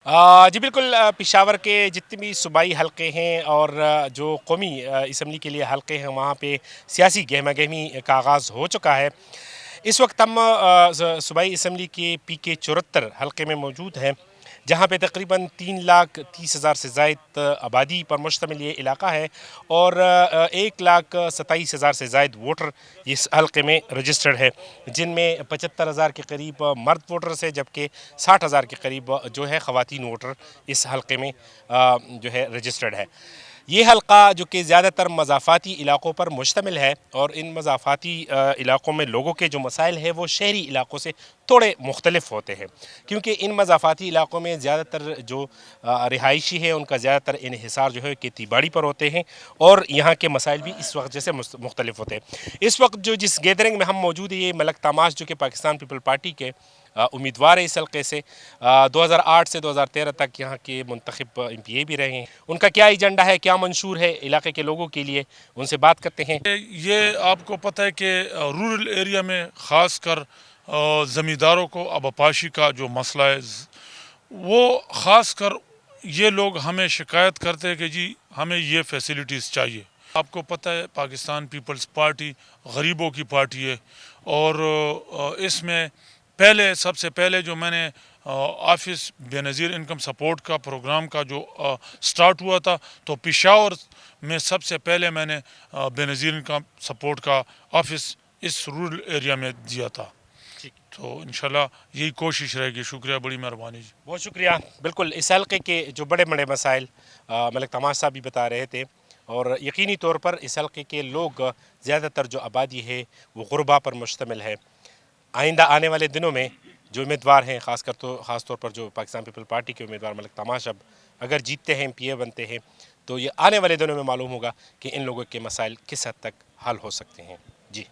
जी बिल्कुल पेशावर के जितने भी सूबाई हलक़े हैं और जो कौमी असम्बली के लिए हलक़े हैं वहाँ पे सियासी गहमा गहमी का आगाज़ हो चुका है। इस वक्त हम सूबाई असम्बली के PK 74 हलक़े में मौजूद हैं, जहाँ पे तकरीबन 3,30,000 से ज़ायद आबादी पर मुश्तमिल ये इलाका है और 1,27,000 से ज़ायद वोटर इस हलक़े में रजिस्टर्ड है, जिनमें 75,000 के करीब मर्द वोटर्स है, जबकि 60,000 के करीब जो है ख़वातीन वोटर इस हलक़े में जो है रजिस्टर्ड है। ये हलक़ा जो कि ज़्यादातर मज़ाफ़ाती इलाक़ों पर मुश्तमिल है और इन मज़ाफ़ाती इलाक़ों में लोगों के जो मसाइल हैं वो शहरी इलाक़ों से थोड़े मुख्तलिफ होते हैं, क्योंकि इन मज़ाफ़ाती इलाक़ों में ज़्यादातर जो रिहायशी है उनका ज़्यादातर इन्हिसार जो है खेती बाड़ी पर होते हैं और यहाँ के मसाइल भी इस वक्त जैसे मुख्तलिफ होते हैं। इस वक्त जो जिस गैदरिंग में हम मौजूद है, ये मलक तमाश जो कि पाकिस्तान पीपल पार्टी के उम्मीदवार है इस हल्के से, 2008 से 2013 तक यहाँ के मुंतखब MPA भी रहे हैं। उनका क्या एजेंडा है, क्या मंशूर है इलाके के लोगों के लिए, उनसे बात करते हैं। ये आपको पता है कि रूरल एरिया में ख़ास कर ज़मींदारों को आबपाशी का जो मसला है वो ख़ास कर ये लोग हमें शिकायत करते हैं कि जी हमें ये फैसिलिटीज़ चाहिए। आपको पता है पाकिस्तान पीपल्स पार्टी गरीबों की पार्टी है और इसमें सबसे पहले जो मैंने ऑफिस बेनज़ीर इनकम सपोर्ट का प्रोग्राम का जो स्टार्ट हुआ था, तो पेशावर में सबसे पहले मैंने बेनज़ीर इनकम सपोर्ट का ऑफिस इस रूरल एरिया में दिया था। तो इंशाल्लाह यही कोशिश रहेगी। शुक्रिया, बड़ी मेहरबानी जी। बहुत शुक्रिया। बिल्कुल इस हल्के के जो बड़े बड़े मसाइल मलिक तमाश साहब भी बता रहे थे और यकीनी तौर पर इस हल्के के लोग ज़्यादातर जो आबादी है वो गुरबा पर मुश्तमिल है। आइंदा आने वाले दिनों में जो उम्मीदवार हैं, ख़ास तौर पर जो पाकिस्तान पीपल पार्टी के उम्मीदवार मलिक तमाश अब अगर जीतते हैं, MPA बनते हैं, तो ये आने वाले दिनों में मालूम होगा कि इन लोगों के मसाइल किस हद तक हल हो सकते हैं। जी।